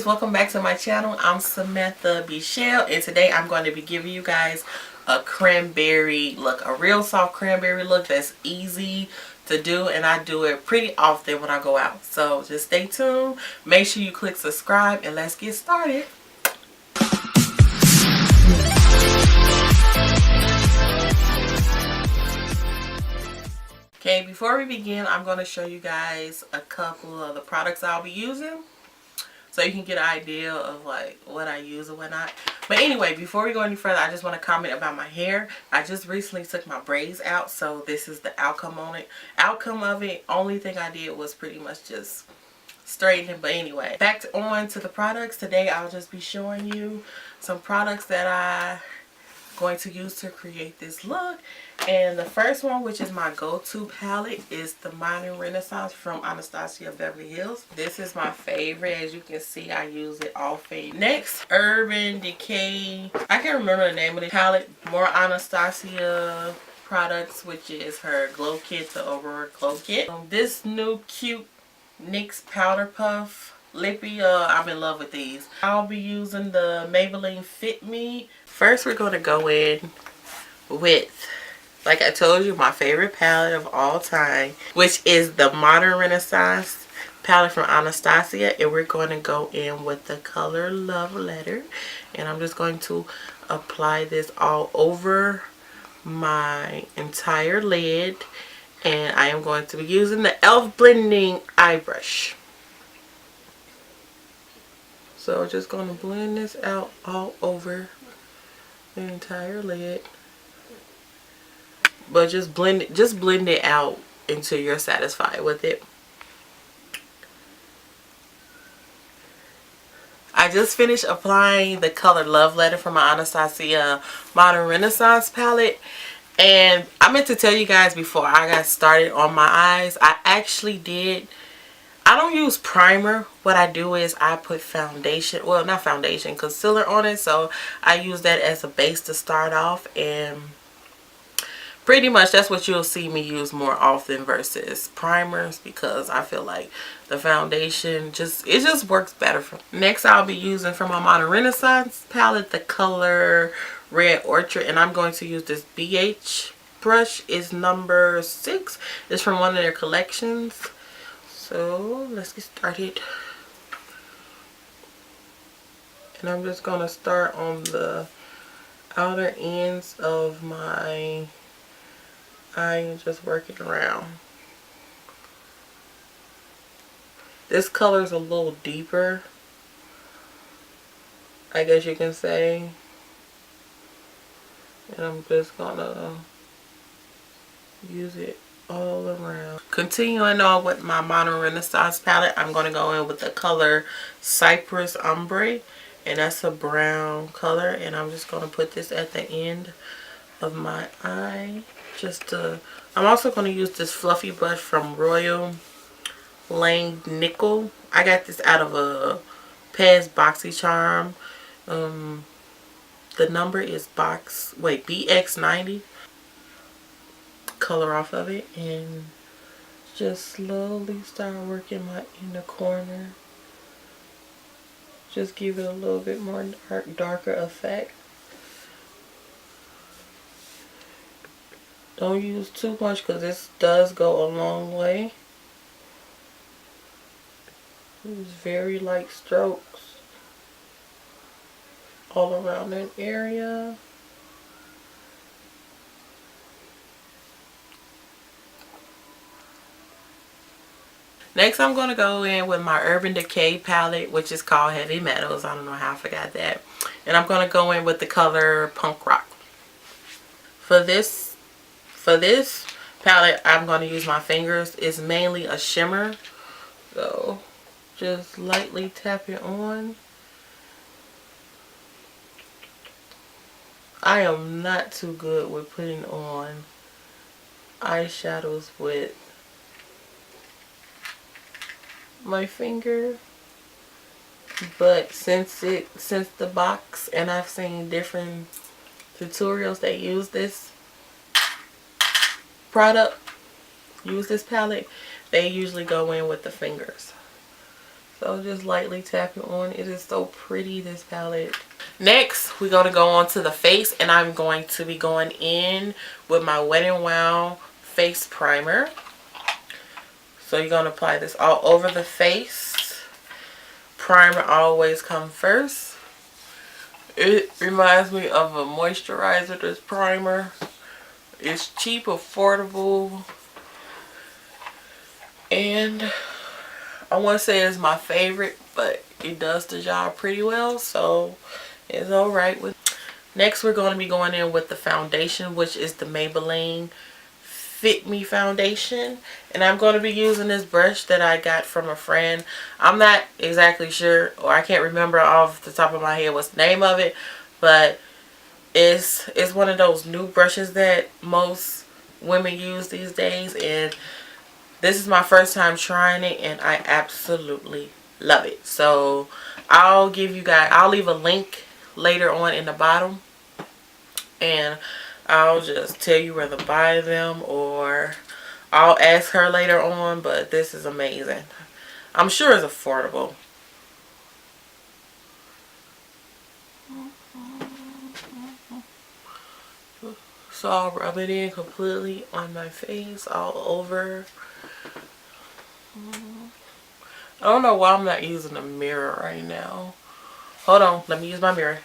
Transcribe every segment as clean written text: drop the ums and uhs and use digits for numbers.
guys, welcome back to my channel. I'm Samantha Bichelle, and today I'm going to be giving you guys a cranberry look, a real soft cranberry look that's easy to do, and I do it pretty often when I go out. So just stay tuned, make sure you click subscribe, and let's get started. Okay, before we begin, I'm going to show you guys a couple of the products I'll be using, so you can get an idea of like what I use and whatnot. But anyway, before we go any further, I just want to comment about my hair. I just recently took my braids out, so this is the outcome on it. Outcome of it, only thing I did was pretty much just straighten it. But anyway, back on to the products. Today I'll just be showing you some products that I'm going to use to create this look. And the first one, which is my go-to palette, is the Modern Renaissance from Anastasia Beverly Hills. This is my favorite. As you can see, I use it all fade. Next, Urban Decay. I can't remember the name of the palette. More Anastasia products, which is her Glow Kit, the Aurora Glow Kit. This new cute NYX Powder Puff Lippy. I'm in love with these. I'll be using the Maybelline Fit Me. First, we're going to go in with, like I told you, my favorite palette of all time, which is the Modern Renaissance palette from Anastasia. And we're going to go in with the color Love Letter. And I'm just going to apply this all over my entire lid. And I am going to be using the e.l.f. Blending Eye Brush. So just going to blend this out all over the entire lid. But just blend it out until you're satisfied with it. I just finished applying the color Love Letter from my Anastasia Modern Renaissance palette. And I meant to tell you guys before I got started on my eyes, I don't use primer. What I do is I put foundation, well, not foundation, concealer on it. So I use that as a base to start off, and pretty much that's what you'll see me use more often versus primers, because I feel like the foundation it just works better for me. Next, I'll be using from my Modern Renaissance palette the color Red Orchard, and I'm going to use this BH brush. It's number 6. It's from one of their collections. So let's get started. And I'm just going to start on the outer ends of my eye and just work it around. This color is a little deeper, I guess you can say. And I'm just going to use it all around. Continuing on with my Modern Renaissance palette, I'm going to go in with the color Cypress Ombre, and that's a brown color. And I'm just going to put this at the end of my eye. I'm also going to use this fluffy brush from Royal Langed Nickel. I got this out of a Pez BoxyCharm. The number is BX90. Color off of it, and just slowly start working my inner corner. Just give it a little bit more darker effect. Don't use too much because this does go a long way. Use very light strokes all around that area. Next, I'm going to go in with my Urban Decay palette, which is called Heavy Metals. I don't know how I forgot that. And I'm going to go in with the color Punk Rock. For this palette, I'm going to use my fingers. It's mainly a shimmer. So, just lightly tap it on. I am not too good with putting on eyeshadows with my finger, but since the box, and I've seen different tutorials that use this palette, they usually go in with the fingers. So just lightly tap it on. It is so pretty, this palette. Next, we're going to go on to the face, and I'm going to be going in with my Wet n Wild face primer. So you're going to apply this all over the face. Primer always comes first. It reminds me of a moisturizer, this primer. It's cheap, affordable, and I want to say it's my favorite, but it does the job pretty well, so it's alright with. Next, we're going to be going in with the foundation, which is the Maybelline Fit Me foundation, and I'm going to be using this brush that I got from a friend. I'm not exactly sure, or I can't remember off the top of my head what's the name of it, but it's one of those new brushes that most women use these days, and this is my first time trying it, and I absolutely love it. So I'll leave a link later on in the bottom, and I'll just tell you where to buy them, or I'll ask her later on, but this is amazing. I'm sure it's affordable. So I'll rub it in completely on my face, all over. I don't know why I'm not using a mirror right now. Hold on, let me use my mirror.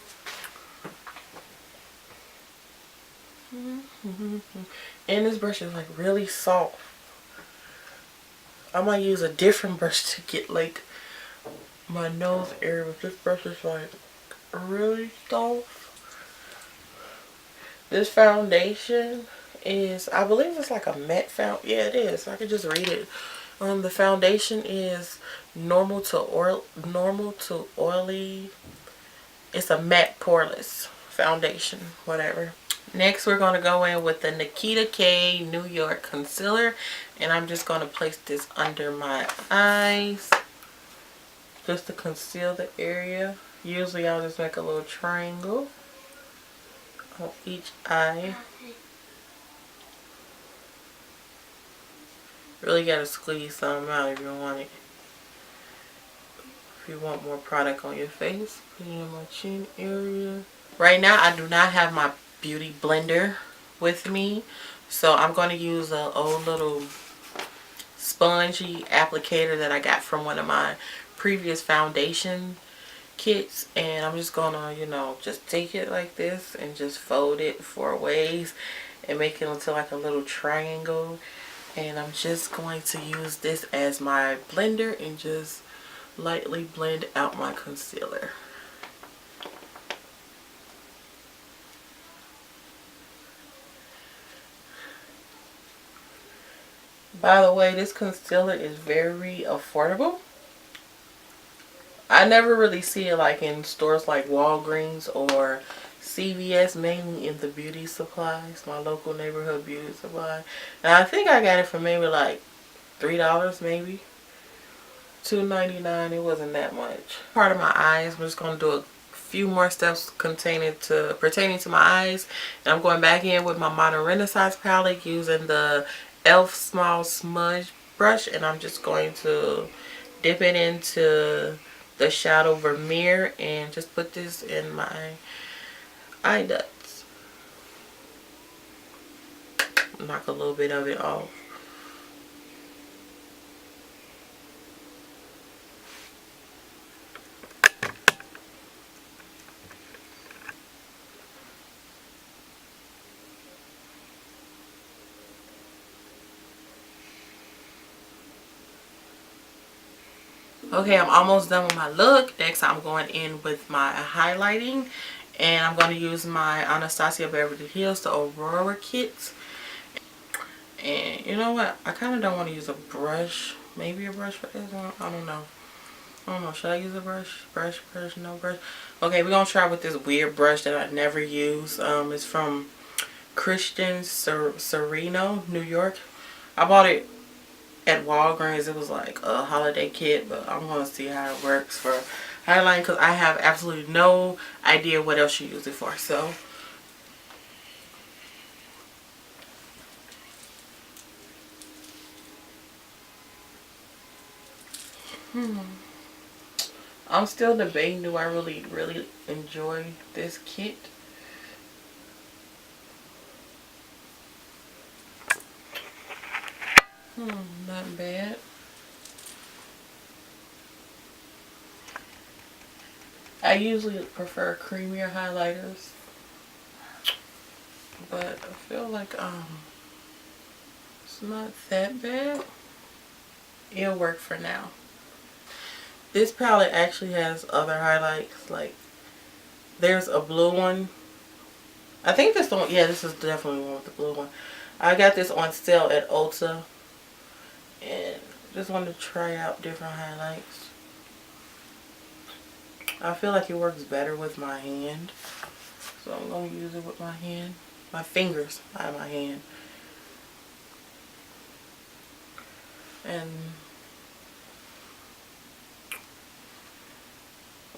And this brush is like really soft. I might use a different brush to get like my nose area, but this brush is like really soft. This foundation is, I believe it's like a matte foundation. Yeah, it is. I can just read it. The foundation is normal to oily. It's a matte poreless foundation, whatever. Next, we're going to go in with the Nikita K New York concealer, and I'm just going to place this under my eyes just to conceal the area. Usually I'll just make a little triangle on each eye. Really got to squeeze some out if you want it. If you want more product on your face, put it in my chin area. Right now I do not have my beauty blender with me, so I'm going to use an old little spongy applicator that I got from one of my previous foundation kits, and I'm just gonna, you know, just take it like this and just fold it 4 ways and make it into like a little triangle, and I'm just going to use this as my blender and just lightly blend out my concealer. By the way, this concealer is very affordable. I never really see it like in stores like Walgreens or CVS, mainly in the beauty supplies, my local neighborhood beauty supply. And I think I got it for maybe like $3, maybe $2.99. It wasn't that much. Part of my eyes, I'm just going to do a few more steps pertaining to my eyes, and I'm going back in with my Modern Renaissance palette using the e.l.f. small smudge brush, and I'm just going to dip it into the shadow Vermeer and just put this in my eye ducts. Knock a little bit of it off. Okay, I'm almost done with my look. Next, I'm going in with my highlighting, and I'm going to use my Anastasia Beverly Hills, the Aurora kit. And you know what? I kind of don't want to use a brush. Maybe a brush for this one. I don't know. Should I use a brush? Brush, no brush. Okay, we're going to try with this weird brush that I never use. It's from Christian Sereno, New York. I bought it at Walgreens. It was like a holiday kit, but I'm going to see how it works for highlighting because I have absolutely no idea what else you use it for. So I'm still debating, do I really enjoy this kit? Not bad. I usually prefer creamier highlighters, but I feel like it's not that bad. It'll work for now. This palette actually has other highlights. Like, there's a blue one. I think this one, yeah, this is definitely one with the blue one. I got this on sale at Ulta, and just wanted to try out different highlights. I feel like it works better with my hand, so I'm going to use it with my hand. My fingers, not my hand. And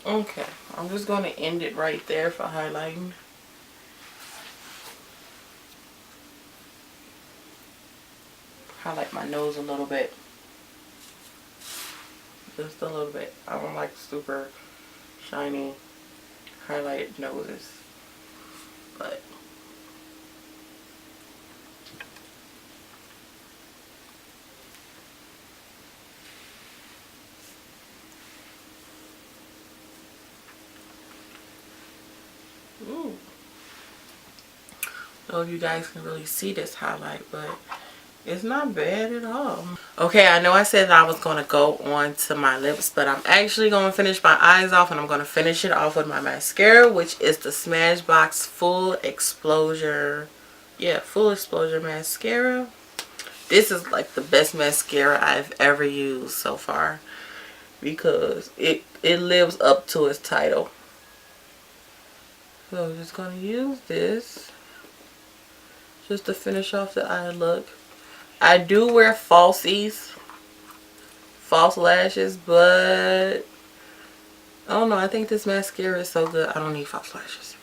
okay, I'm just going to end it right there for highlighting. Highlight my nose a little bit. Just a little bit. I don't like super shiny highlighted noses. But ooh. I don't know if you guys can really see this highlight, but it's not bad at all. Okay, I know I said that I was going to go on to my lips, but I'm actually going to finish my eyes off, and I'm going to finish it off with my mascara, which is the Smashbox Full Exposure. Yeah, Full Exposure Mascara. This is like the best mascara I've ever used so far, because it lives up to its title. So I'm just going to use this just to finish off the eye look. I do wear false lashes, but I don't know. I think this mascara is so good. I don't need false lashes.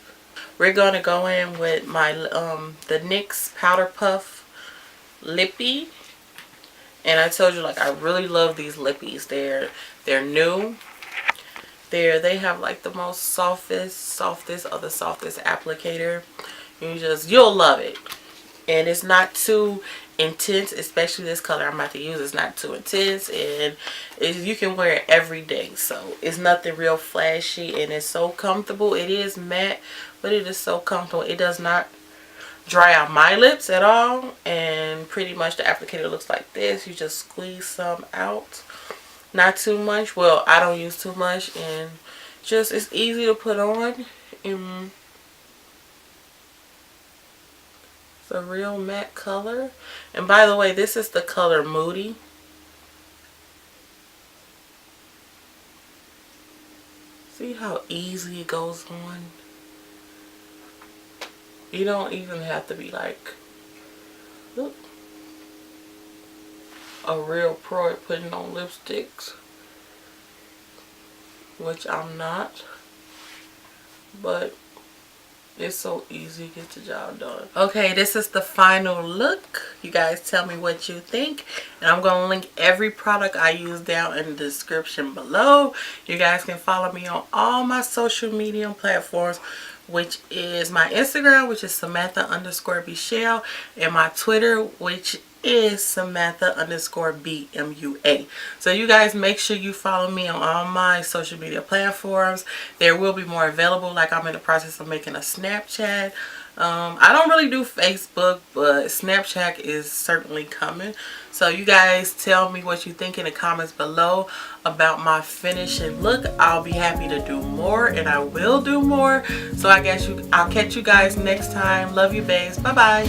We're going to go in with my the NYX Powder Puff Lippy. And I told you, like, I really love these lippies. They're new. They have like the most softest applicator. You'll love it. And it's not too intense, especially this color I'm about to use. It's not too intense, and you can wear it every day. So it's nothing real flashy, and it's so comfortable. It is matte, but it is so comfortable. It does not dry out my lips at all, and pretty much the applicator looks like this. You just squeeze some out. Not too much. Well, I don't use too much, and just it's easy to put on. It's a real matte color. And by the way, this is the color Moody. See how easy it goes on? You don't even have to be like, look, a real pro at putting on lipsticks, which I'm not, but it's so easy to get the job done. Okay, this is the final look. You guys tell me what you think. And I'm going to link every product I use down in the description below. You guys can follow me on all my social media platforms, which is my Instagram, which is Samantha_Bichelle, and my Twitter, which is Samantha_BMUA. So you guys make sure you follow me on all my social media platforms. There will be more available. Like, I'm in the process of making a Snapchat. I don't really do Facebook, but Snapchat is certainly coming. So you guys tell me what you think in the comments below about my finishing look. I'll be happy to do more, and I will do more. So I'll catch you guys next time. Love you, babes. Bye bye.